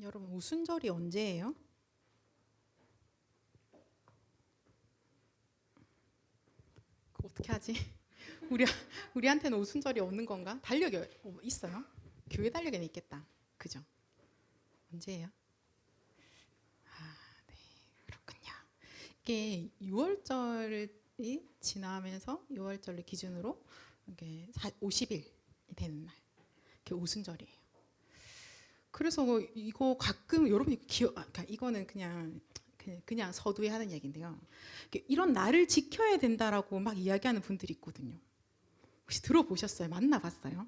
여러분 오순절이 언제예요? 그거 어떻게 하지? 우리 우리한테는 오순절이 없는 건가? 달력이 있어요? 교회 달력에는 있겠다. 그죠? 언제예요? 아, 네, 그렇군요. 이게 6월절이 지나면서 6월절을 기준으로 이게 50일이 되는 날, 그게 오순절이에요. 그래서 이거 가끔 여러분이 그러니까 이거는 그냥 서두에 하는 얘기인데요. 이런 날을 지켜야 된다라고 막 이야기하는 분들이 있거든요. 혹시 들어보셨어요? 만나봤어요?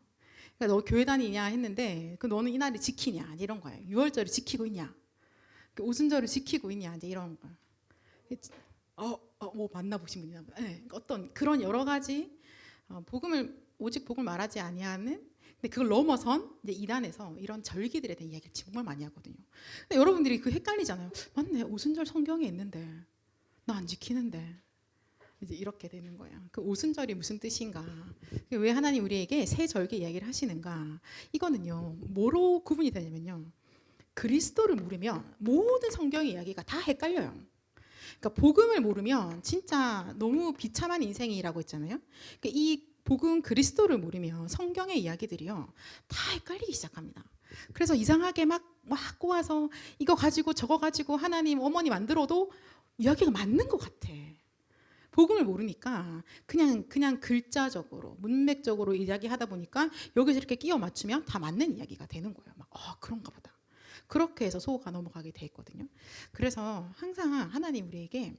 그러니까 너 교회 다니냐 했는데 너는 이 날을 지키냐 이런 거예요. 6월절을 지키고 있냐, 오순절을 지키고 있냐 이제 이런 거. 뭐 만나보신 분이나 네, 어떤 그런 여러 가지 오직 복음을 말하지 아니하는, 근데 그걸 넘어선 이제 이단에서 이런 절기들에 대한 이야기를 정말 많이 하거든요. 근데 여러분들이 그 헷갈리잖아요. 맞네, 오순절 성경에 있는데 나 안 지키는데. 이제 이렇게 되는 거예요. 그 오순절이 무슨 뜻인가? 왜 하나님 우리에게 새 절기 이야기를 하시는가? 이거는요, 뭐로 구분이 되냐면요, 그리스도를 모르면 모든 성경의 이야기가 다 헷갈려요. 그러니까 복음을 모르면 진짜 너무 비참한 인생이라고 했잖아요. 그러니까 이 복음 그리스도를 모르면 성경의 이야기들이요 다 헷갈리기 시작합니다. 그래서 이상하게 막 꼬아서 이거 가지고 저거 가지고 하나님 어머니 만들어도 이야기가 맞는 것 같아. 복음을 모르니까 그냥 글자적으로 문맥적으로 이야기하다 보니까 여기서 이렇게 끼워 맞추면 다 맞는 이야기가 되는 거예요. 막 그런가 보다. 그렇게 해서 소가 넘어가게 돼 있거든요. 그래서 항상 하나님 우리에게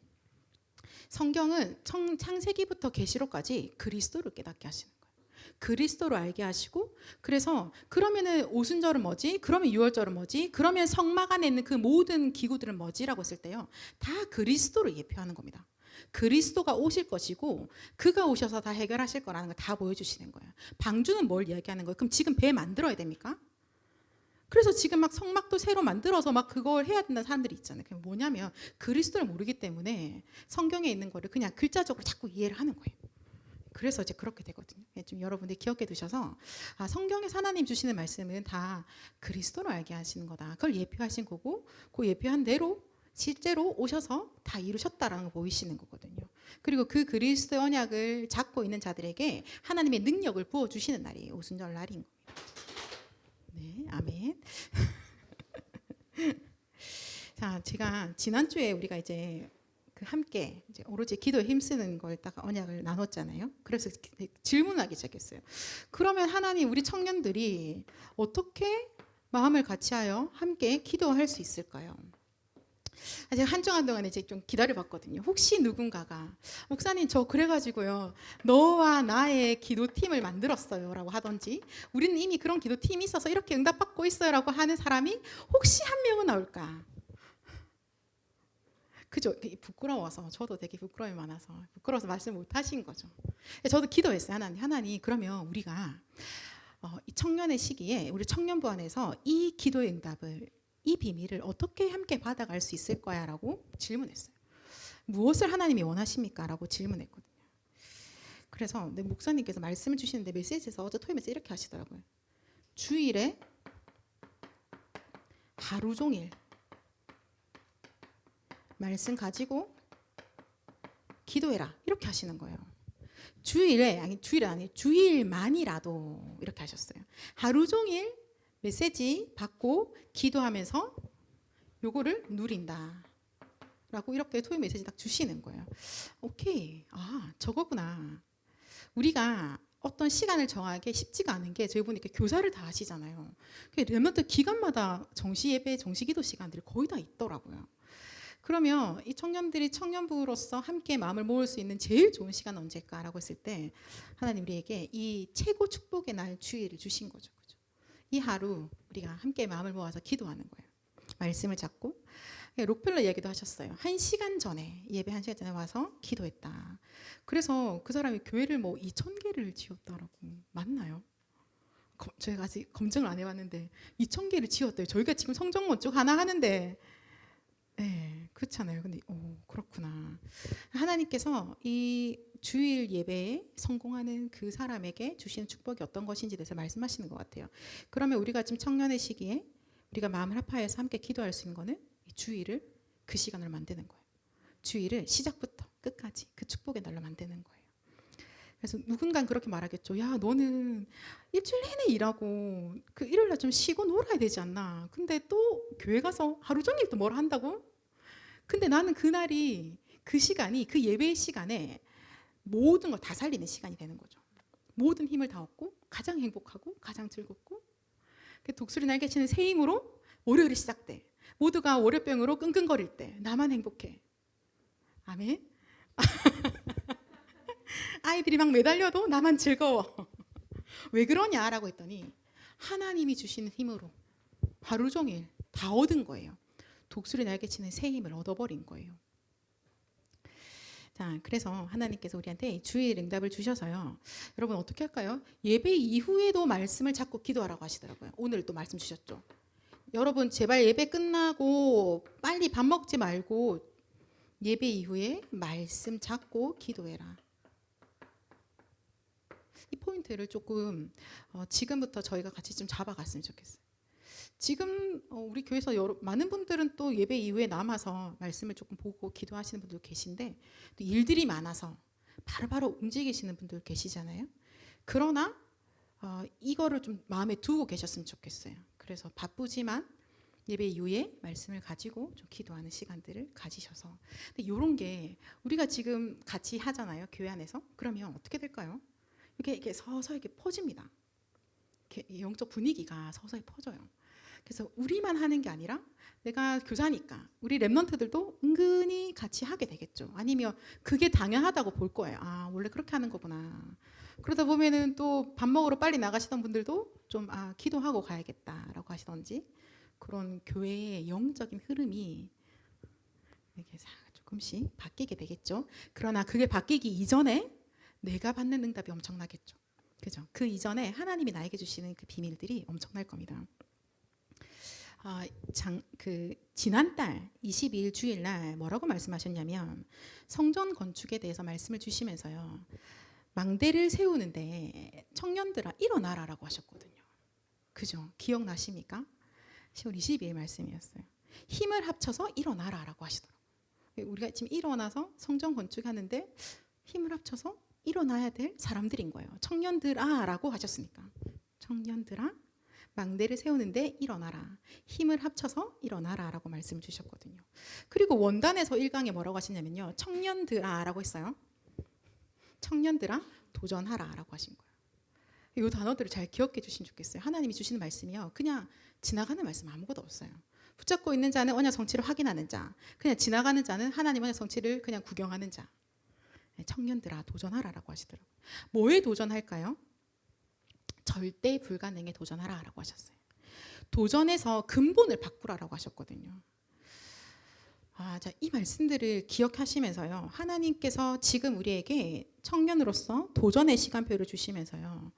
성경은 창세기부터 계시록까지 그리스도를 깨닫게 하시는 거예요. 그리스도를 알게 하시고, 그래서 그러면은 오순절은 뭐지? 그러면 유월절은 뭐지? 그러면 성막 안에 있는 그 모든 기구들은 뭐지라고 했을 때요, 다 그리스도를 예표하는 겁니다. 그리스도가 오실 것이고 그가 오셔서 다 해결하실 거라는 걸 다 보여주시는 거예요. 방주는 뭘 이야기하는 거예요? 그럼 지금 배 만들어야 됩니까? 그래서 지금 막 성막도 새로 만들어서 막 그걸 해야 된다는 사람들이 있잖아요. 그게 뭐냐면 그리스도를 모르기 때문에 성경에 있는 거를 그냥 글자적으로 자꾸 이해를 하는 거예요. 그래서 이제 그렇게 되거든요. 좀 여러분들 기억해 두셔서, 성경에서 하나님 주시는 말씀은 다 그리스도로 알게 하시는 거다. 그걸 예표하신 거고, 그 예표한 대로 실제로 오셔서 다 이루셨다라는 거 보이시는 거거든요. 그리고 그 그리스도의 언약을 잡고 있는 자들에게 하나님의 능력을 부어주시는 날이 오순절 날인 겁니다. 네, 아멘. 자, 제가 지난주에 우리가 이제 함께 이제 오로지 기도에 힘쓰는 걸 딱 언약을 나눴잖아요. 그래서 질문하기 시작했어요. 그러면 하나님, 우리 청년들이 어떻게 마음을 같이하여 함께 기도할 수 있을까요? 제가 한정한 동안에 이제 좀 기다려봤거든요. 혹시 누군가가 목사님 저 그래가지고요 너와 나의 기도팀을 만들었어요라고 하던지, 우리는 이미 그런 기도팀이 있어서 이렇게 응답받고 있어요라고 하는 사람이 혹시 한 명은 나올까? 그죠? 부끄러워서, 저도 되게 부끄러움이 많아서 부끄러워서 말씀 못 하신 거죠. 저도 기도했어요. 하나님 그러면 우리가 이 청년의 시기에 우리 청년부 안에서 이 기도의 응답을, 이 비밀을 어떻게 함께 받아갈 수 있을 거야 라고 질문했어요. 무엇을 하나님이 원하십니까? 라고 질문했거든요. 그래서 내 목사님께서 말씀을 주시는데 메시지에서 어제 토요일에서 이렇게 하시더라고요. 주일에 하루 종일 말씀 가지고 기도해라 이렇게 하시는 거예요. 주일만이라도 이렇게 하셨어요. 하루 종일 메시지 받고 기도하면서 요거를 누린다 라고 이렇게 토요 메시지 딱 주시는 거예요. 오케이, 저거구나. 우리가 어떤 시간을 정하기 쉽지가 않은 게, 저희 보니까 교사를 다 하시잖아요. 렘넌트 기간마다 정시 예배, 정시 기도 시간들이 거의 다 있더라고요. 그러면 이 청년들이 청년부로서 함께 마음을 모을 수 있는 제일 좋은 시간 언제일까라고 했을 때, 하나님 우리에게 이 최고 축복의 날 주일을 주신 거죠. 그죠? 이 하루 우리가 함께 마음을 모아서 기도하는 거예요. 말씀을 잡고. 록펠러 이야기도 하셨어요. 1시간 전에, 예배 1시간 전에 와서 기도했다. 그래서 그 사람이 교회를 뭐 2,000개를 지었다라고. 맞나요? 저희가 아직 검증을 안 해봤는데 2,000개를 지었대요. 저희가 지금 성정문 쪽 하나 하는데, 네, 그렇잖아요. 근데 그렇구나. 하나님께서 이 주일 예배에 성공하는 그 사람에게 주시는 축복이 어떤 것인지 대해서 말씀하시는 것 같아요. 그러면 우리가 지금 청년의 시기에 우리가 마음을 합하여서 함께 기도할 수 있는 거는 이 주일을 그 시간으로 만드는 거예요. 주일을 시작부터 끝까지 그 축복의 날로 만드는 거예요. 그래서 누군가는 그렇게 말하겠죠. 야, 너는 일주일 내내 일하고 그 일요일 날 좀 쉬고 놀아야 되지 않나. 근데 또 교회 가서 하루 종일 또 뭘 한다고? 근데 나는 그날이 그 시간이 그 예배의 시간에 모든 걸 다 살리는 시간이 되는 거죠. 모든 힘을 다 얻고 가장 행복하고 가장 즐겁고 독수리 날개치는 새 힘으로 월요일이 시작돼. 모두가 월요병으로 끙끙거릴 때 나만 행복해. 아멘. 아이들이 막 매달려도 나만 즐거워. 왜 그러냐라고 했더니 하나님이 주시는 힘으로 하루 종일 다 얻은 거예요. 독수리 날개치는 새 힘을 얻어버린 거예요. 자, 그래서 하나님께서 우리한테 주일 응답을 주셔서요. 여러분 어떻게 할까요? 예배 이후에도 말씀을 찾고 기도하라고 하시더라고요. 오늘 또 말씀 주셨죠. 여러분 제발 예배 끝나고 빨리 밥 먹지 말고 예배 이후에 말씀 찾고 기도해라. 이 포인트를 조금 지금부터 저희가 같이 좀 잡아갔으면 좋겠어요. 지금 우리 교회에서 많은 분들은 또 예배 이후에 남아서 말씀을 조금 보고 기도하시는 분들 계신데 또 일들이 많아서 바로바로 움직이시는 분들 계시잖아요. 그러나 이거를 좀 마음에 두고 계셨으면 좋겠어요. 그래서 바쁘지만 예배 이후에 말씀을 가지고 좀 기도하는 시간들을 가지셔서 근데 이런 게 우리가 지금 같이 하잖아요. 교회 안에서. 그러면 어떻게 될까요? 이게 서서히 이렇게 퍼집니다. 이렇게 영적 분위기가 서서히 퍼져요. 그래서 우리만 하는 게 아니라 내가 교사니까 우리 랩런트들도 은근히 같이 하게 되겠죠. 아니면 그게 당연하다고 볼 거예요. 아, 원래 그렇게 하는 거구나. 그러다 보면은 또 밥 먹으러 빨리 나가시던 분들도 좀 기도하고 가야겠다라고 하시던지 그런 교회의 영적인 흐름이 이렇게 조금씩 바뀌게 되겠죠. 그러나 그게 바뀌기 이전에 내가 받는 응답이 엄청나겠죠. 그죠? 그 이전에 하나님이 나에게 주시는 그 비밀들이 엄청날 겁니다. 지난달 22일 주일날 뭐라고 말씀하셨냐면 성전 건축에 대해서 말씀을 주시면서요. 망대를 세우는데 청년들아 일어나라라고 하셨거든요. 그죠? 기억나십니까? 10월 22일 말씀이었어요. 힘을 합쳐서 일어나라라고 하시더라고요. 우리가 지금 일어나서 성전 건축하는데 힘을 합쳐서 일어나야 될 사람들인 거예요. 청년들아라고 하셨으니까. 청년들아 망대를 세우는데 일어나라. 힘을 합쳐서 일어나라라고 말씀을 주셨거든요. 그리고 원단에서 1강에 뭐라고 하시냐면요. 청년들아라고 했어요. 청년들아 도전하라라고 하신 거예요. 이 단어들을 잘 기억해 주시면 좋겠어요. 하나님이 주시는 말씀이요. 그냥 지나가는 말씀 아무것도 없어요. 붙잡고 있는 자는 언약 성취를 확인하는 자. 그냥 지나가는 자는 하나님 언약 성취를 그냥 구경하는 자. 청년들아 도전하라라고 하시더라고요. 뭐에 도전할까요? 절대 불가능에 도전하라라고 하셨어요. 도전해서 근본을 바꾸라라고 하셨거든요. 자, 이 말씀들을 기억하시면서요. 하나님께서 지금 우리에게 청년으로서 도전의 시간표를 주시면서요.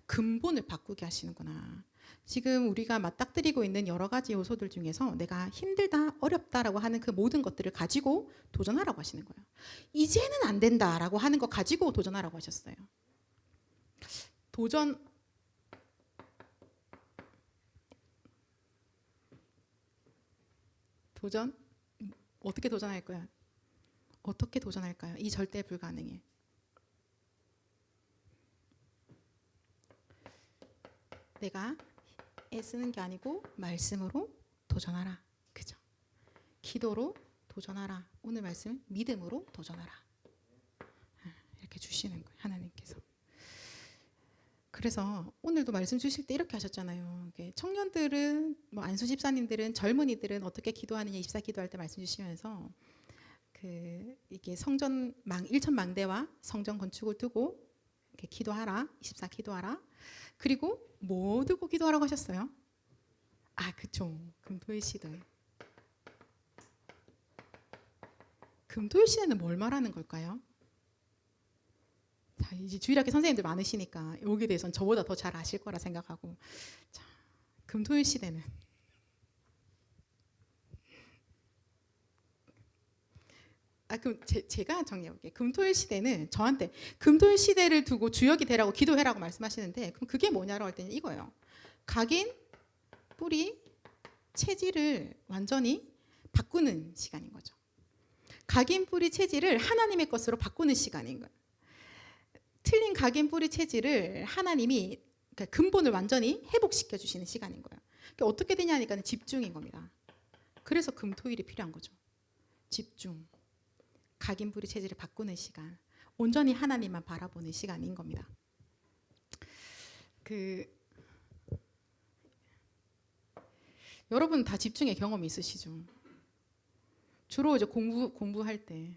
근본을 바꾸게 하시는구나. 지금 우리가 맞닥뜨리고 있는 여러 가지 요소들 중에서 내가 힘들다, 어렵다라고 하는 그 모든 것들을 가지고 도전하라고 하시는 거예요. 이제는 안 된다라고 하는 거 가지고 도전하라고 하셨어요. 도전 어떻게 도전할 거야? 어떻게 도전할까요? 이 절대 불가능에. 내가 애쓰는 게 아니고 말씀으로 도전하라. 그죠? 기도로 도전하라. 오늘 말씀 믿음으로 도전하라. 이렇게 주시는 거예요. 하나님께서. 그래서 오늘도 말씀 주실 때 이렇게 하셨잖아요. 청년들은 안수 집사님들은 젊은이들은 어떻게 기도하느냐 24 기도할 때 말씀 주시면서 이게 성전 1천 망대와 성전 건축을 두고 이렇게 기도하라 24 기도하라. 그리고 뭐 두고 기도하라고 하셨어요? 그쵸. 금토일 시대. 금토일 시대는 뭘 말하는 걸까요? 자, 이제 주일학교 선생님들 많으시니까 여기에 대해서는 저보다 더 잘 아실 거라 생각하고. 자, 금토일 시대는 그럼 제가 정리해볼게요. 금토일 시대는 저한테 금토일 시대를 두고 주역이 되라고 기도해라고 말씀하시는데 그럼 그게 뭐냐라고 할 때는 이거예요. 각인, 뿌리, 체질을 완전히 바꾸는 시간인 거죠. 각인 뿌리 체질을 하나님의 것으로 바꾸는 시간인 거예요. 틀린 각인 뿌리 체질을 하나님이 그러니까 근본을 완전히 회복시켜 주시는 시간인 거예요. 그러니까 어떻게 되냐니까 집중인 겁니다. 그래서 금토일이 필요한 거죠. 집중. 각인 뿌리 체질을 바꾸는 시간. 온전히 하나님만 바라보는 시간인 겁니다. 여러분 다 집중의 경험이 있으시죠? 주로 이제 공부할 때.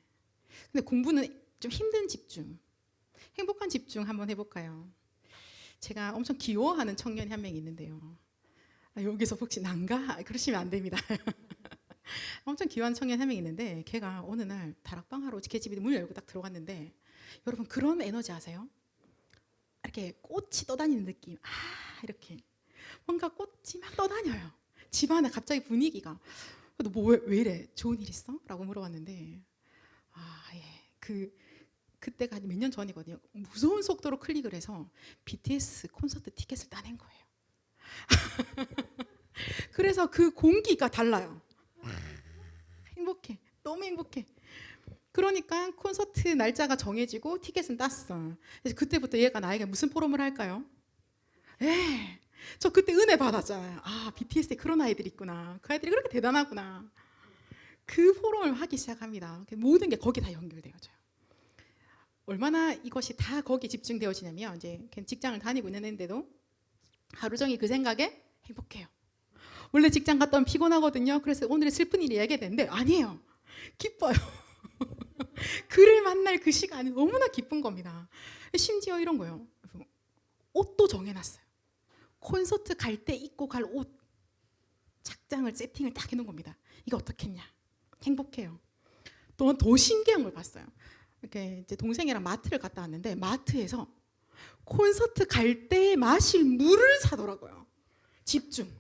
근데 공부는 좀 힘든 집중. 행복한 집중 한번 해볼까요? 제가 엄청 귀여워하는 청년이 한 명 있는데요. 여기서 혹시 난가? 그러시면 안 됩니다. 엄청 귀여운 청년 한 명 있는데 걔가 어느 날 다락방 하러 걔 집에 문을 열고 딱 들어갔는데 여러분 그런 에너지 아세요? 이렇게 꽃이 떠다니는 느낌. 이렇게 뭔가 꽃이 막 떠다녀요. 집 안에 갑자기 분위기가 너 뭐 왜 이래? 좋은 일 있어? 라고 물어봤는데 예. 그때가 몇 년 전이거든요. 무서운 속도로 클릭을 해서 BTS 콘서트 티켓을 따낸 거예요. 그래서 그 공기가 달라요. 행복해. 너무 행복해. 그러니까 콘서트 날짜가 정해지고 티켓은 땄어. 그래서 그때부터 얘가 나에게 무슨 포럼을 할까요? 저 그때 은혜 받았잖아요. BTS에 그런 아이들이 있구나. 그 아이들이 그렇게 대단하구나. 그 포럼을 하기 시작합니다. 모든 게 거기 다 연결되어져요. 얼마나 이것이 다 거기 집중되어지냐면 이제 직장을 다니고 있는데도 하루 종일 그 생각에 행복해요. 원래 직장 갔다 오면 피곤하거든요. 그래서 오늘의 슬픈 일이 얘기되는데 아니에요. 기뻐요. 그를 만날 그 시간이 너무나 기쁜 겁니다. 심지어 이런 거예요. 옷도 정해놨어요. 콘서트 갈 때 입고 갈 옷 착장을 세팅을 딱 해놓은 겁니다. 이거 어떻겠냐? 행복해요. 또 더 신기한 걸 봤어요. 이렇게 이제 동생이랑 마트를 갔다 왔는데 마트에서 콘서트 갈 때 마실 물을 사더라고요. 집중.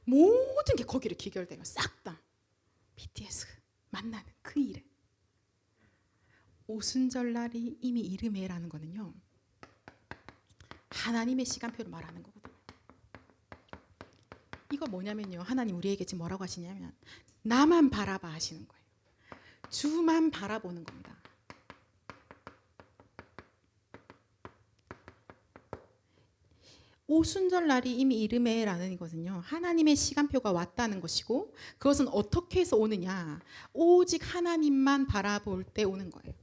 모든 게 거기를 기결돼요. 싹 다. BTS 만나는 그 일에. 오순절날이 이미 이름에라는 거는요. 하나님의 시간표를 말하는 거거든요. 이거 뭐냐면요. 하나님 우리에게 지금 뭐라고 하시냐면 나만 바라봐 하시는 거예요. 주만 바라보는 겁니다. 오순절날이 이미 이름에라는 거거든요. 하나님의 시간표가 왔다는 것이고 그것은 어떻게 해서 오느냐. 오직 하나님만 바라볼 때 오는 거예요.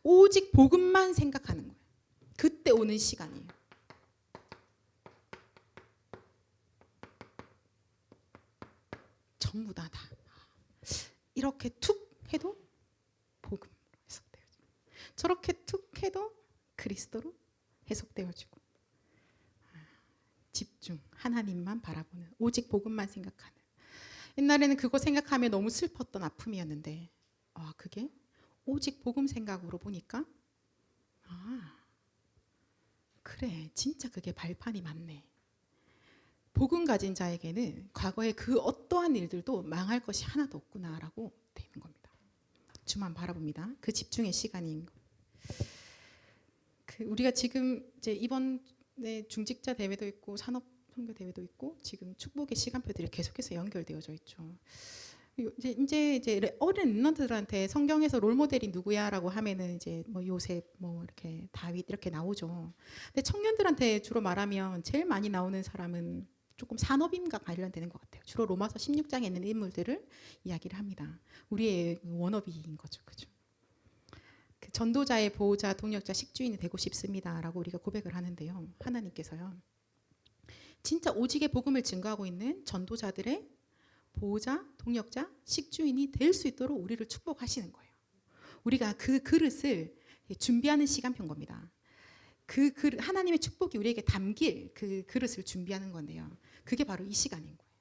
오직 복음만 생각하는 거예요. 그때 오는 시간이에요. 전부 다 이렇게 툭 해도 복음으로 해석되어지고 저렇게 툭 해도 그리스도로 해석되어지고 집중, 하나님만 바라보는 오직 복음만 생각하는. 옛날에는 그거 생각하면 너무 슬펐던 아픔이었는데 그게 오직 복음 생각으로 보니까 그래 진짜 그게 발판이 맞네. 복음 가진 자에게는 과거의 그 어떠한 일들도 망할 것이 하나도 없구나라고 되는 겁니다. 주만 바라봅니다. 그 집중의 시간인 거. 우리가 지금 이제 이번 중직자 대회도 있고 산업 선교 대회도 있고 지금 축복의 시간표들이 계속해서 연결되어져 있죠. 이제 어린 렘넌트들한테 성경에서 롤 모델이 누구야라고 하면은 이제 뭐 요셉, 뭐 이렇게 다윗 이렇게 나오죠. 근데 청년들한테 주로 말하면 제일 많이 나오는 사람은 조금 산업인과 관련되는 것 같아요. 주로 로마서 16장에 있는 인물들을 이야기를 합니다. 우리의 워너비인 거죠, 그죠? 그 전도자의 보호자, 동력자, 식주인이 되고 싶습니다라고 우리가 고백을 하는데요. 하나님께서요, 진짜 오직의 복음을 증거하고 있는 전도자들의 보호자, 동력자, 식주인이 될 수 있도록 우리를 축복하시는 거예요. 우리가 그 그릇을 준비하는 시간표인 겁니다. 그 그릇, 하나님의 축복이 우리에게 담길 그 그릇을 준비하는 건데요. 그게 바로 이 시간인 거예요.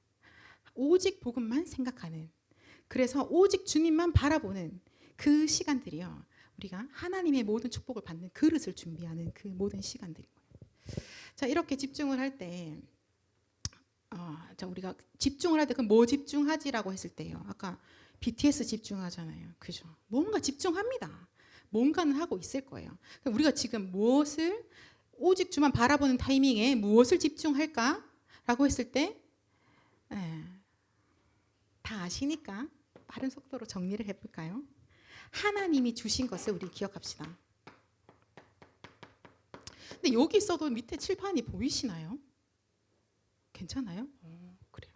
오직 복음만 생각하는, 그래서 오직 주님만 바라보는 그 시간들이요. 우리가 하나님의 모든 축복을 받는 그릇을 준비하는 그 모든 시간들인 거예요. 자, 이렇게 집중을 할 때, 자, 우리가 집중을 할 때 그럼 뭐 집중하지라고 했을 때요. 아까 BTS 집중하잖아요. 그죠? 뭔가 집중합니다. 뭔가는 하고 있을 거예요. 우리가 지금 무엇을 오직 주만 바라보는 타이밍에 무엇을 집중할까라고 했을 때 다 아시니까 빠른 속도로 정리를 해볼까요? 하나님이 주신 것을 우리 기억합시다. 근데 여기 있어도 밑에 칠판이 보이시나요? 괜찮아요? 그래요.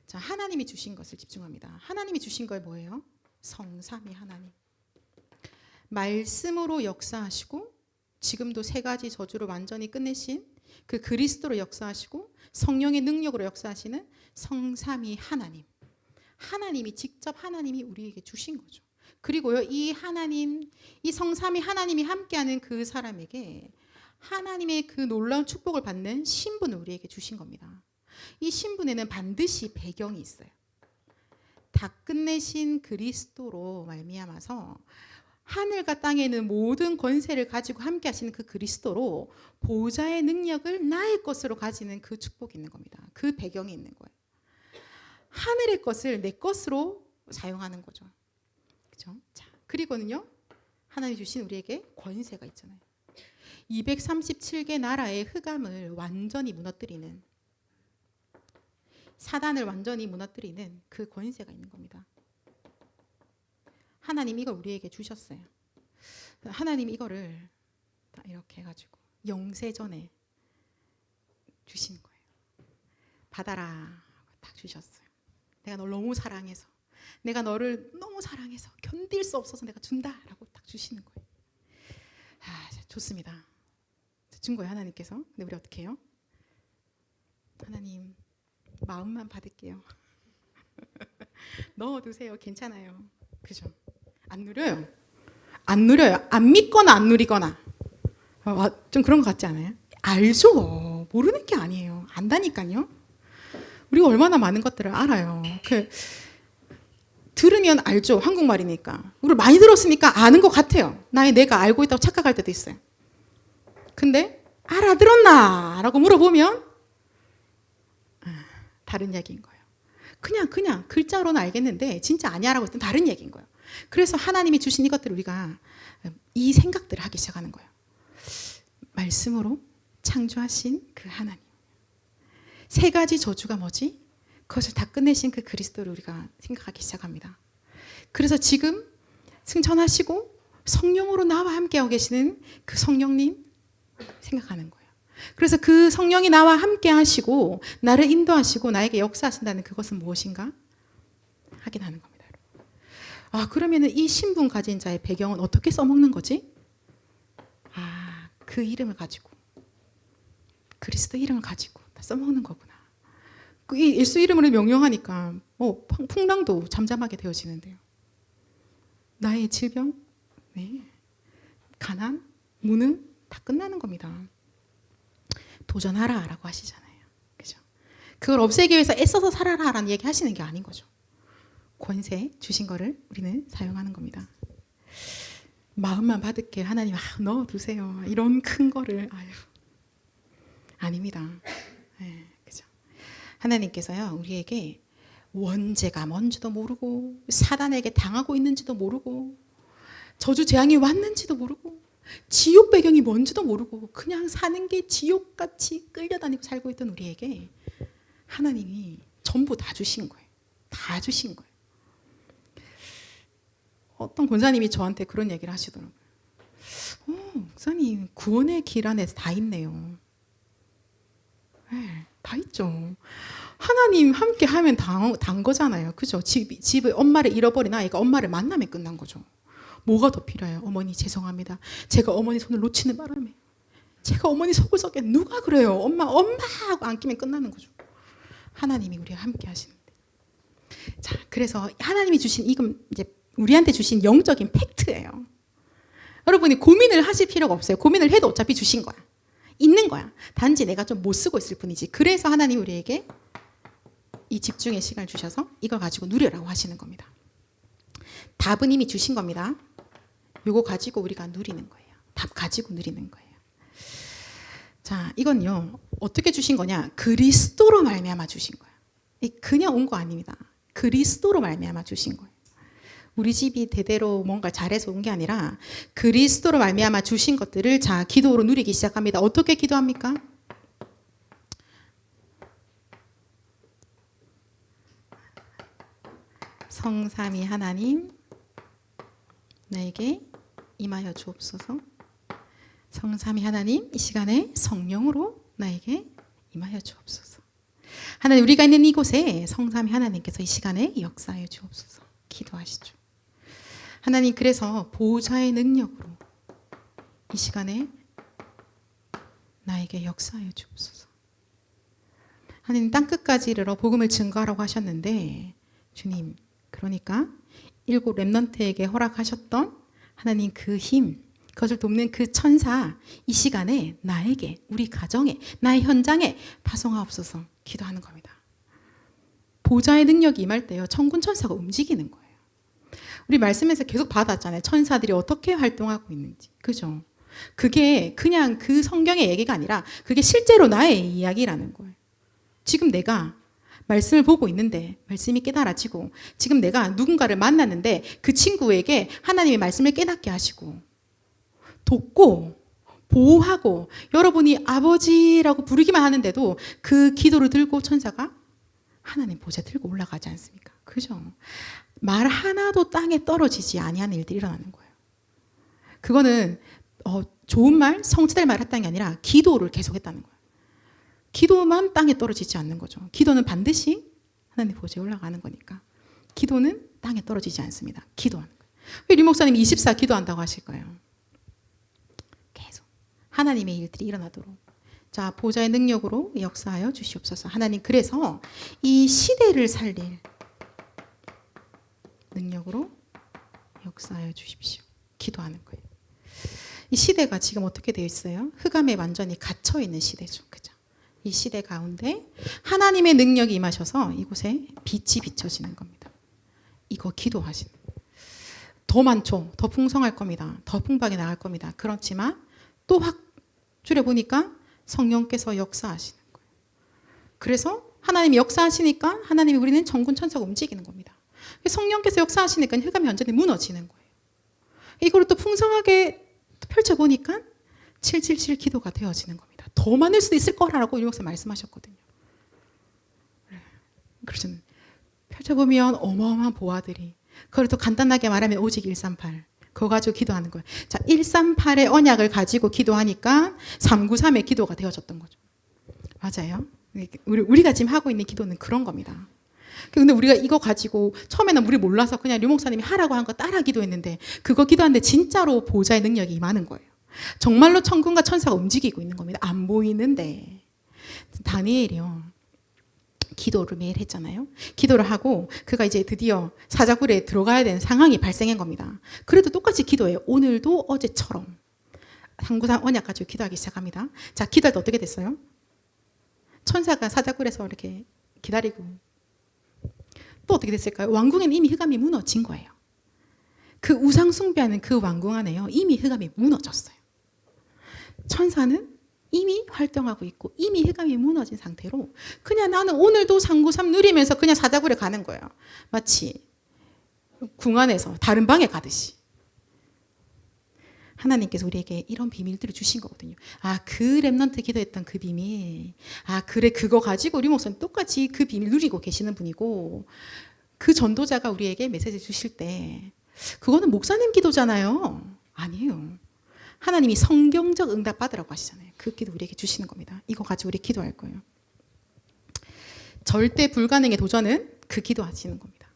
자, 하나님이 주신 것을 집중합니다. 하나님이 주신 걸 뭐예요? 성삼위 하나님. 말씀으로 역사하시고 지금도 세 가지 저주를 완전히 끝내신 그 그리스도로 역사하시고 성령의 능력으로 역사하시는 성삼위 하나님. 하나님이 직접 하나님이 우리에게 주신 거죠. 그리고요, 이 하나님, 이 성삼위 하나님이 함께하는 그 사람에게 하나님의 그 놀라운 축복을 받는 신분을 우리에게 주신 겁니다. 이 신분에는 반드시 배경이 있어요. 다 끝내신 그리스도로 말미암아서 하늘과 땅에 있는 모든 권세를 가지고 함께 하시는 그 그리스도로 보좌의 능력을 나의 것으로 가지는 그 축복이 있는 겁니다. 그 배경이 있는 거예요. 하늘의 것을 내 것으로 사용하는 거죠. 그렇죠? 자, 그리고는요, 하나님 주신 우리에게 권세가 있잖아요. 237개 나라의 흑암을 완전히 무너뜨리는, 사단을 완전히 무너뜨리는 그 권세가 있는 겁니다. 하나님 이걸 우리에게 주셨어요. 하나님 이거를 이렇게 해가지고 영세전에 주시는 거예요. 받아라, 딱 주셨어요. 내가 널 너무 사랑해서, 내가 너를 너무 사랑해서 견딜 수 없어서 내가 준다라고 딱 주시는 거예요. 좋습니다. 준 거예요, 하나님께서. 근데 우리 어떻게 해요? 하나님, 마음만 받을게요. 넣어두세요. 괜찮아요. 그죠? 안 누려요. 안 누려요. 안 믿거나 안 누리거나. 좀 그런 것 같지 않아요? 알죠. 모르는 게 아니에요. 안다니까요. 우리가 얼마나 많은 것들을 알아요. 들으면 알죠. 한국말이니까. 우리 많이 들었으니까 아는 것 같아요. 내가 알고 있다고 착각할 때도 있어요. 근데 알아들었나? 라고 물어보면 다른 얘기인 거예요. 그냥 글자로는 알겠는데 진짜 아니야라고 했더니 다른 얘기인 거예요. 그래서 하나님이 주신 이것들을 우리가 이 생각들을 하기 시작하는 거예요. 말씀으로 창조하신 그 하나님. 세 가지 저주가 뭐지? 그것을 다 끝내신 그 그리스도를 우리가 생각하기 시작합니다. 그래서 지금 승천하시고 성령으로 나와 함께하고 계시는 그 성령님 생각하는 거예요. 그래서 그 성령이 나와 함께 하시고 나를 인도하시고 나에게 역사하신다는 그것은 무엇인가? 확인하는 겁니다. 그러면 이 신분 가진 자의 배경은 어떻게 써먹는 거지? 그 이름을 가지고, 그리스도 이름을 가지고 다 써먹는 거구나. 이 예수 이름으로 명령하니까 풍랑도 잠잠하게 되어지는데요. 나의 질병, 가난, 무능 다 끝나는 겁니다. 도전하라라고 하시잖아요. 그죠? 그걸 없애기 위해서 애써서 살아라라는 얘기 하시는 게 아닌 거죠. 권세 주신 거를 우리는 사용하는 겁니다. 마음만 받을게 하나님 넣어두세요. 이런 큰 거를 아닙니다. 그죠? 하나님께서요 우리에게 원죄가 뭔지도 모르고 사단에게 당하고 있는지도 모르고 저주 재앙이 왔는지도 모르고 지옥 배경이 뭔지도 모르고 그냥 사는 게 지옥같이 끌려다니고 살고 있던 우리에게 하나님이 전부 다 주신 거예요. 다 주신 거예요. 어떤 권사님이 저한테 그런 얘기를 하시더라고요. 목사님 구원의 길 안에 다 있네요. 다 있죠. 하나님 함께 하면 단 거잖아요. 그죠? 집에 엄마를 잃어버린 아이가 엄마를 만나면 끝난 거죠. 뭐가 더 필요해요? 어머니 죄송합니다. 제가 어머니 손을 놓치는 바람에 제가 어머니 속을 썩게 누가 그래요? 엄마 하고 안기면 끝나는 거죠. 하나님이 우리와 함께 하시는데. 자, 그래서 하나님이 주신 이건 이제 우리한테 주신 영적인 팩트예요. 여러분이 고민을 하실 필요가 없어요. 고민을 해도 어차피 주신 거야. 있는 거야. 단지 내가 좀 못 쓰고 있을 뿐이지. 그래서 하나님 우리에게 이 집중의 시간을 주셔서 이걸 가지고 누려라고 하시는 겁니다. 답은 이미 주신 겁니다. 요거 가지고 우리가 누리는 거예요. 답 가지고 누리는 거예요. 자, 이건요 어떻게 주신 거냐? 그리스도로 말미암아 주신 거예요. 그냥 온 거 아닙니다. 그리스도로 말미암아 주신 거예요. 우리 집이 대대로 뭔가 잘해서 온 게 아니라 그리스도로 말미암아 주신 것들을 자 기도로 누리기 시작합니다. 어떻게 기도합니까? 성삼위 하나님 나에게 임하여 주옵소서. 성삼위 하나님 이 시간에 성령으로 나에게 임하여 주옵소서. 하나님 우리가 있는 이곳에 성삼위 하나님께서 이 시간에 역사하여 주옵소서. 기도하시죠. 하나님 그래서 보호자의 능력으로 이 시간에 나에게 역사하여 주옵소서. 하나님 땅끝까지 이르러 복음을 증거하라고 하셨는데 주님 그러니까 7 렘넌트에게 허락하셨던 하나님 그 힘 그것을 돕는 그 천사 이 시간에 나에게 우리 가정에 나의 현장에 파송하옵소서 기도하는 겁니다. 보좌의 능력이 임할 때요 천군 천사가 움직이는 거예요. 우리 말씀에서 계속 받았잖아요. 천사들이 어떻게 활동하고 있는지. 그죠? 그게 그냥 그 성경의 얘기가 아니라 그게 실제로 나의 이야기라는 거예요. 지금 내가 말씀을 보고 있는데 말씀이 깨달아지고 지금 내가 누군가를 만났는데 그 친구에게 하나님의 말씀을 깨닫게 하시고 돕고 보호하고 여러분이 아버지라고 부르기만 하는데도 그 기도를 들고 천사가 하나님 보좌 들고 올라가지 않습니까? 그죠? 말 하나도 땅에 떨어지지 아니하는 일들이 일어나는 거예요. 그거는 좋은 말, 성취될 말 했다는 게 아니라 기도를 계속했다는 거예요. 기도만 땅에 떨어지지 않는 거죠. 기도는 반드시 하나님 보좌에 올라가는 거니까. 기도는 땅에 떨어지지 않습니다. 기도하는 거예요. 왜 리 목사님이 24 기도한다고 하실까요? 계속 하나님의 일들이 일어나도록. 자, 보좌의 능력으로 역사하여 주시옵소서. 하나님 그래서 이 시대를 살릴 능력으로 역사하여 주십시오. 기도하는 거예요. 이 시대가 지금 어떻게 되어 있어요? 흑암에 완전히 갇혀 있는 시대죠. 그죠? 이 시대 가운데 하나님의 능력이 임하셔서 이곳에 빛이 비춰지는 겁니다. 이거 기도하시는 거예요. 더 많죠. 더 풍성할 겁니다. 더 풍부하게 나갈 겁니다. 그렇지만 또 확 줄여보니까 성령께서 역사하시는 거예요. 그래서 하나님이 역사하시니까 하나님이 우리는 천군 천사가 움직이는 겁니다. 성령께서 역사하시니까 흑암이 완전히 무너지는 거예요. 이걸 또 풍성하게 펼쳐보니까 777 기도가 되어지는 겁니다. 더 많을 수도 있을 거라고 유목사 말씀하셨거든요. 그래서 펼쳐보면 어마어마한 보화들이 그걸 또 간단하게 말하면 오직 138 그거 가지고 기도하는 거예요. 자, 138의 언약을 가지고 기도하니까 393의 기도가 되어졌던 거죠. 맞아요. 우리가 지금 하고 있는 기도는 그런 겁니다. 근데 우리가 이거 가지고 처음에는 우리 몰라서 그냥 류 목사님이 하라고 한 거 따라 기도했는데 그거 기도하는데 진짜로 보좌의 능력이 임하는 거예요. 정말로 천군과 천사가 움직이고 있는 겁니다. 안 보이는데. 다니엘이요. 기도를 매일 했잖아요. 기도를 하고 그가 이제 드디어 사자굴에 들어가야 되는 상황이 발생한 겁니다. 그래도 똑같이 기도해요. 오늘도 어제처럼. 상구상 언약 가지고 기도하기 시작합니다. 자, 기도할 때 어떻게 됐어요? 천사가 사자굴에서 이렇게 기다리고 또 어떻게 됐을까요? 왕궁에는 이미 흑암이 무너진 거예요. 그 우상 숭배하는 그 왕궁 안에요. 이미 흑암이 무너졌어요. 천사는 이미 활동하고 있고 이미 흑암이 무너진 상태로 그냥 나는 오늘도 393 누리면서 그냥 사자굴에 가는 거예요. 마치 궁 안에서 다른 방에 가듯이. 하나님께서 우리에게 이런 비밀들을 주신 거거든요. 아, 그 렘넌트 기도했던 그 비밀. 아, 그래 그거 가지고 우리 목사님 똑같이 그 비밀 누리고 계시는 분이고 그 전도자가 우리에게 메시지 주실 때 그거는 목사님 기도잖아요. 아니에요. 하나님이 성경적 응답 받으라고 하시잖아요. 그 기도 우리에게 주시는 겁니다. 이거 가지고 우리 기도할 거예요. 절대 불가능의 도전은 그 기도하시는 겁니다.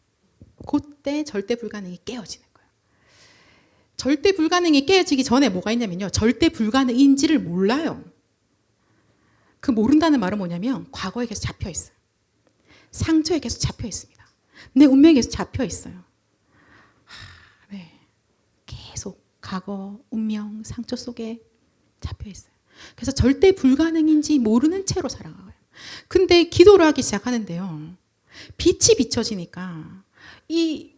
그때 절대 불가능이 깨어지는 거예요. 절대 불가능이 깨어지기 전에 뭐가 있냐면요. 절대 불가능인지를 몰라요. 그 모른다는 말은 뭐냐면 과거에 계속 잡혀 있어요. 상처에 계속 잡혀 있습니다. 내 운명에 계속 잡혀 있어요. 네. 계속 과거, 운명, 상처 속에 잡혀 있어요. 그래서 절대 불가능인지 모르는 채로 살아가요. 근데 기도를 하기 시작하는데요. 빛이 비춰지니까 이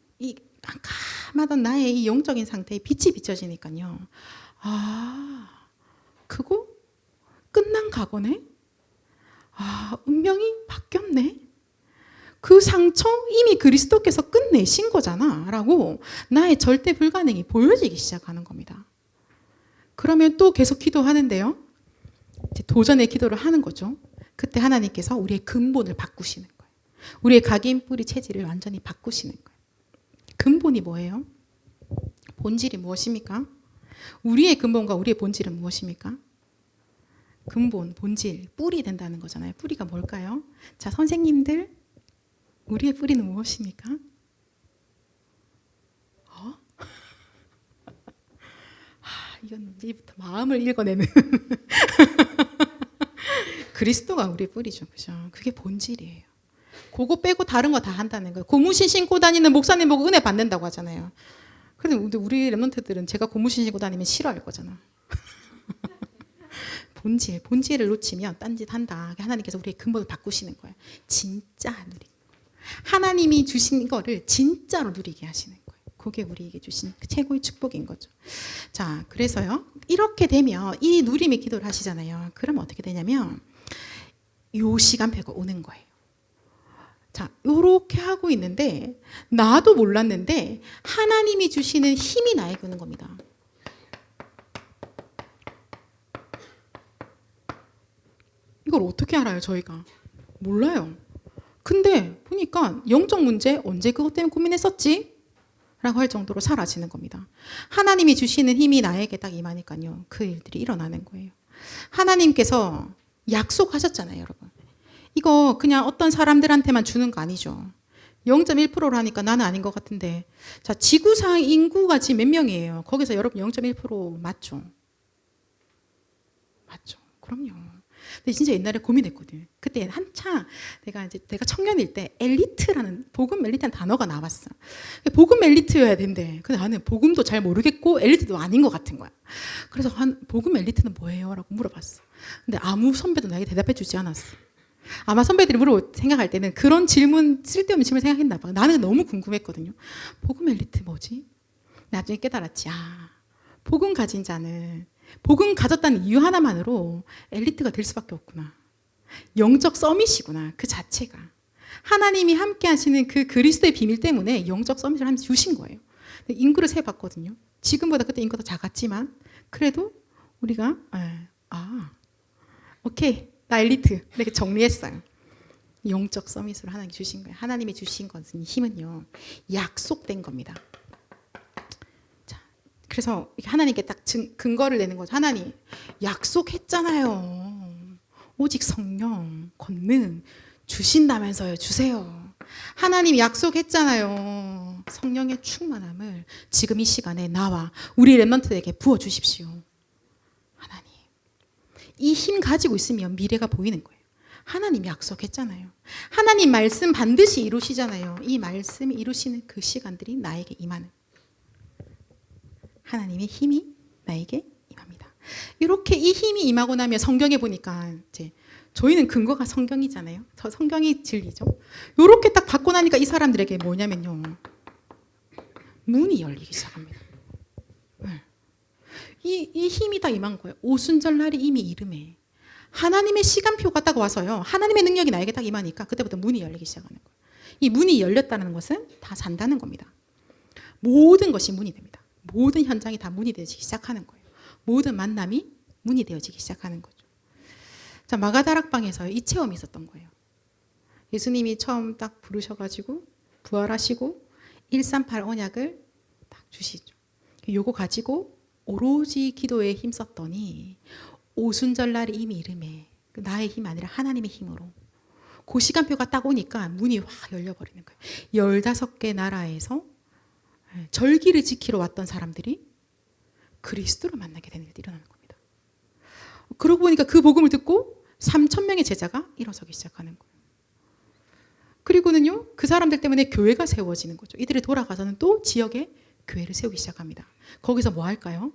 깜깜하던 나의 이 영적인 상태에 빛이 비춰지니까요. 아, 그거 끝난 과거네? 아, 운명이 바뀌었네? 그 상처 이미 그리스도께서 끝내신 거잖아 라고 나의 절대 불가능이 보여지기 시작하는 겁니다. 그러면 또 계속 기도하는데요. 이제 도전의 기도를 하는 거죠. 그때 하나님께서 우리의 근본을 바꾸시는 거예요. 우리의 각인 뿌리 체질을 완전히 바꾸시는 거예요. 근본이 뭐예요? 본질이 무엇입니까? 우리의 근본과 우리의 본질은 무엇입니까? 근본, 본질, 뿌리 된다는 거잖아요. 뿌리가 뭘까요? 자, 선생님들, 우리의 뿌리는 무엇입니까? 이건 이제부터 마음을 읽어내는 그리스도가 우리의 뿌리죠, 그죠? 그게 본질이에요. 그거 빼고 다른 거 다 한다는 거예요. 고무신 신고 다니는 목사님 보고 은혜 받는다고 하잖아요. 그런데 우리 랩런트들은 제가 고무신 신고 다니면 싫어할 거잖아. 본질을 놓치면 딴짓 한다. 하나님께서 우리의 근본을 바꾸시는 거예요. 진짜 누리는 거예요. 하나님이 주신 거를 진짜로 누리게 하시는 거예요. 그게 우리에게 주신 최고의 축복인 거죠. 자, 그래서요. 이렇게 되면 이 누림의 기도를 하시잖아요. 그러면 어떻게 되냐면 요 시간표가 오는 거예요. 자, 요렇게 하고 있는데 나도 몰랐는데 하나님이 주시는 힘이 나에게 오는 겁니다. 이걸 어떻게 알아요, 저희가? 몰라요. 근데 보니까 영적 문제 언제 그것 때문에 고민했었지? 라고 할 정도로 사라지는 겁니다. 하나님이 주시는 힘이 나에게 딱 임하니까요. 그 일들이 일어나는 거예요. 하나님께서 약속하셨잖아요, 여러분. 이거 그냥 어떤 사람들한테만 주는 거 아니죠. 0.1%로 하니까 나는 아닌 것 같은데. 자, 지구상 인구가 지금 몇 명이에요? 거기서 여러분 0.1% 맞죠? 맞죠? 그럼요. 근데 진짜 옛날에 고민했거든요. 그때 한창 내가 청년일 때 엘리트라는 복음 엘리트라는 단어가 나왔어. 복음 엘리트여야 된대. 근데 나는 복음도 잘 모르겠고 엘리트도 아닌 것 같은 거야. 그래서 복음 엘리트는 뭐예요? 라고 물어봤어. 근데 아무 선배도 나에게 대답해 주지 않았어. 아마 선배들이 생각할 때는 그런 질문, 쓸데없는 질문 생각했나 봐. 나는 너무 궁금했거든요. 복음 엘리트 뭐지? 나중에 깨달았지. 복음 가진 자는 복음 가졌다는 이유 하나만으로 엘리트가 될 수밖에 없구나. 영적 서밋이구나. 그 자체가. 하나님이 함께 하시는 그 그리스도의 비밀 때문에 영적 서밋을 하나님 주신 거예요. 인구를 세봤거든요. 지금보다 그때 인구가 더 작았지만 그래도 우리가 오케이. 나 엘리트. 이렇게 정리했어요. 영적 서밋으로 하나님이 주신 거예요. 하나님이 주신 것은 힘은요. 약속된 겁니다. 그래서 하나님께 딱 근거를 내는 거죠. 하나님 약속했잖아요. 오직 성령, 권능 주신다면서요. 주세요. 하나님 약속했잖아요. 성령의 충만함을 지금 이 시간에 나와 우리 랩런트에게 부어주십시오. 하나님. 이 힘 가지고 있으면 미래가 보이는 거예요. 하나님 약속했잖아요. 하나님 말씀 반드시 이루시잖아요. 이 말씀 이루시는 그 시간들이 나에게 임하는 하나님의 힘이 나에게 임합니다. 이렇게 이 힘이 임하고 나면 성경에 보니까 이제 저희는 근거가 성경이잖아요. 성경이 진리죠. 이렇게 딱 받고 나니까 이 사람들에게 뭐냐면요. 문이 열리기 시작합니다. 이 힘이 다 임한 거예요. 오순절날이 이미 이름에 하나님의 시간표가 딱 와서요. 하나님의 능력이 나에게 딱 임하니까 그때부터 문이 열리기 시작하는 거예요. 이 문이 열렸다는 것은 다 산다는 겁니다. 모든 것이 문이 됩니다. 모든 현장이 다 문이 되어지기 시작하는 거예요. 모든 만남이 문이 되어지기 시작하는 거죠. 자, 마가다락방에서 이 체험이 있었던 거예요. 예수님이 처음 딱 부르셔가지고 부활하시고 138 언약을 딱 주시죠. 요거 가지고 오로지 기도에 힘썼더니 오순절날이 이미 이름에 나의 힘 아니라 하나님의 힘으로 그 시간표가 딱 오니까 문이 확 열려버리는 거예요. 15개 나라에서 절기를 지키러 왔던 사람들이 그리스도를 만나게 되는 일이 일어나는 겁니다. 그러고 보니까 그 복음을 듣고 3,000명의 제자가 일어서기 시작하는 거예요. 그리고는요, 그 사람들 때문에 교회가 세워지는 거죠. 이들이 돌아가서는 또 지역에 교회를 세우기 시작합니다. 거기서 뭐 할까요?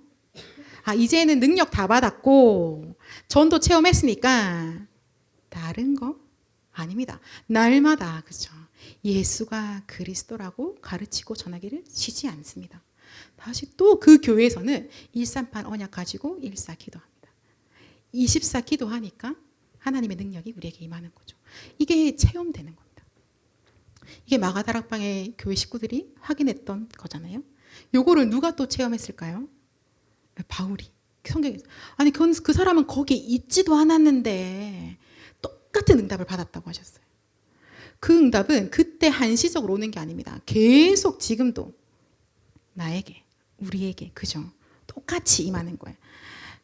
이제는 능력 다 받았고 전도 체험했으니까 다른 거 아닙니다. 날마다 그렇죠. 예수가 그리스도라고 가르치고 전하기를 쉬지 않습니다. 다시 또 그 교회에서는 138 언약 가지고 14 기도합니다. 24 기도하니까 하나님의 능력이 우리에게 임하는 거죠. 이게 체험되는 겁니다. 이게 마가다락방의 교회 식구들이 확인했던 거잖아요. 요거를 누가 또 체험했을까요? 바울이. 성경에서. 아니 그 사람은 거기에 있지도 않았는데 똑같은 응답을 받았다고 하셨어요. 그 응답은 그때 한시적으로 오는 게 아닙니다. 계속 지금도 나에게, 우리에게, 그죠? 똑같이 임하는 거예요.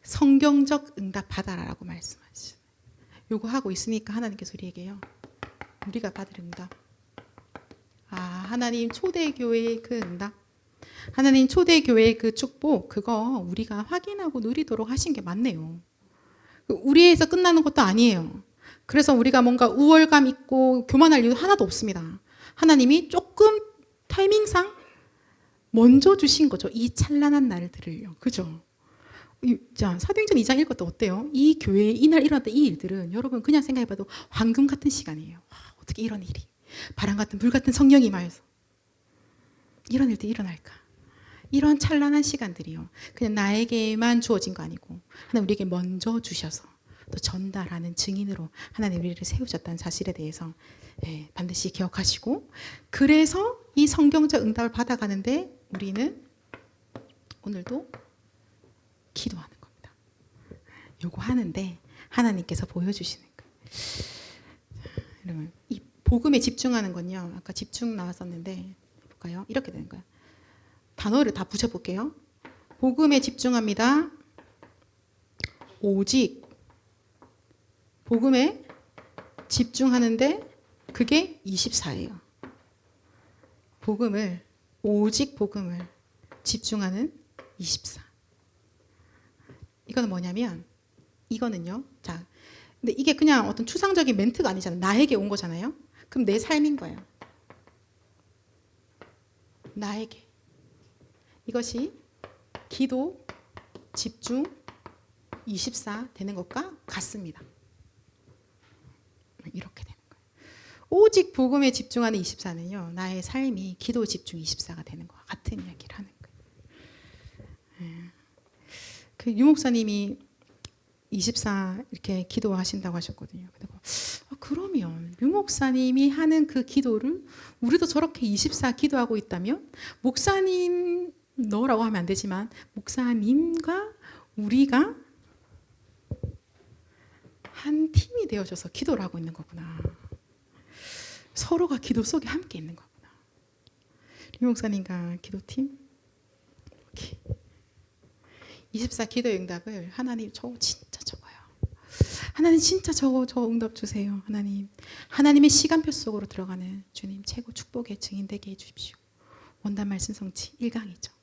성경적 응답 받아라라고 말씀하시죠. 요거 하고 있으니까 하나님께서 우리에게요, 우리가 받을 응답, 하나님 초대교회의 그 응답, 하나님 초대교회의 그 축복, 그거 우리가 확인하고 누리도록 하신 게 맞네요. 우리에서 끝나는 것도 아니에요. 그래서 우리가 뭔가 우월감 있고 교만할 이유도 하나도 없습니다. 하나님이 조금 타이밍상 먼저 주신 거죠. 이 찬란한 날들을요. 그죠? 자, 사도행전 2장 읽을 때 어때요? 이 교회에 이날 일어났던 이 일들은 여러분 그냥 생각해봐도 황금 같은 시간이에요. 어떻게 이런 일이, 바람 같은 불 같은 성령이 임하여서 이런 일들이 일어날까? 이런 찬란한 시간들이요, 그냥 나에게만 주어진 거 아니고 하나님 우리에게 먼저 주셔서 또 전달하는 증인으로 하나님 우리를 세우셨다는 사실에 대해서 반드시 기억하시고, 그래서 이 성경적 응답을 받아가는데 우리는 오늘도 기도하는 겁니다. 요거 하는데 하나님께서 보여주시는 거예요. 여러분, 이 복음에 집중하는 건요, 아까 집중 나왔었는데 볼까요? 이렇게 되는 거예요. 단어를 다 붙여볼게요. 복음에 집중합니다. 오직 복음에 집중하는데 그게 24예요. 복음을, 오직 복음을 집중하는 24. 이거는 뭐냐면, 이거는요, 자, 근데 이게 그냥 어떤 추상적인 멘트가 아니잖아요. 나에게 온 거잖아요. 그럼 내 삶인 거예요. 나에게. 이것이 기도, 집중, 24 되는 것과 같습니다. 이렇게 되는 거예요. 오직 복음에 집중하는 24는요, 나의 삶이 기도, 집중 24가 되는 것과 같은 이야기를 하는 거예요. 그 유목사님이 24 이렇게 기도하신다고 하셨거든요. 그러면 유목사님이 하는 그 기도를 우리도 저렇게 24 기도하고 있다면, 목사님 너라고 하면 안 되지만 목사님과 우리가 한 팀이 되어져서 기도를 하고 있는 거구나. 서로가 기도 속에 함께 있는 거구나. 유목사님과 기도팀 24 기도의 응답을 하나님 저 진짜 적어요. 하나님 진짜 저 응답 주세요. 하나님의 시간표 속으로 들어가는 주님 최고 축복의 증인 되게 해주십시오. 원단 말씀 성취 1강이죠.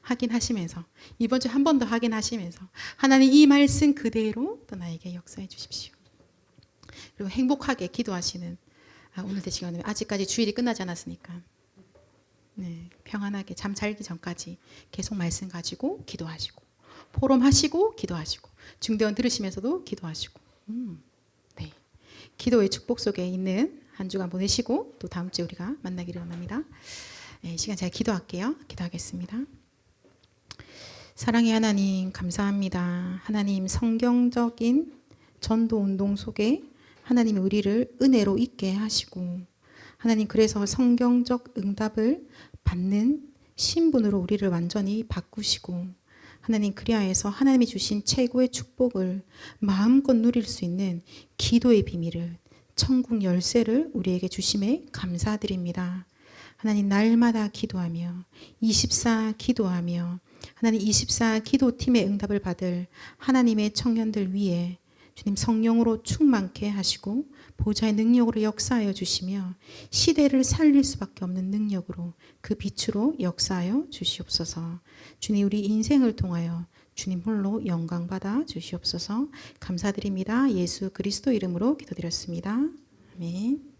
확인하시면서 이번 주 한 번 더 확인하시면서 하나님 이 말씀 그대로 또 나에게 역사해 주십시오. 그리고 행복하게 기도하시는 오늘 되시거든요. 아직까지 주일이 끝나지 않았으니까 평안하게 잠 자기 전까지 계속 말씀 가지고 기도하시고, 포럼하시고 기도하시고, 중대원 들으시면서도 기도하시고, 기도의 축복 속에 있는 한 주간 보내시고 또 다음 주에 우리가 만나기를 원합니다. 시간 제가 기도할게요. 기도하겠습니다. 사랑의 하나님 감사합니다. 하나님 성경적인 전도 운동 속에 하나님이 우리를 은혜로 있게 하시고, 하나님 그래서 성경적 응답을 받는 신분으로 우리를 완전히 바꾸시고, 하나님 그리하여서 하나님이 주신 최고의 축복을 마음껏 누릴 수 있는 기도의 비밀을, 천국 열쇠를 우리에게 주심에 감사드립니다. 하나님 날마다 기도하며 24 기도하며 하나님 24 기도팀의 응답을 받을 하나님의 청년들 위에 주님 성령으로 충만케 하시고 보좌의 능력으로 역사하여 주시며 시대를 살릴 수밖에 없는 능력으로 그 빛으로 역사하여 주시옵소서. 주님 우리 인생을 통하여 주님 홀로 영광 받아 주시옵소서. 감사드립니다. 예수 그리스도 이름으로 기도드렸습니다. 아멘.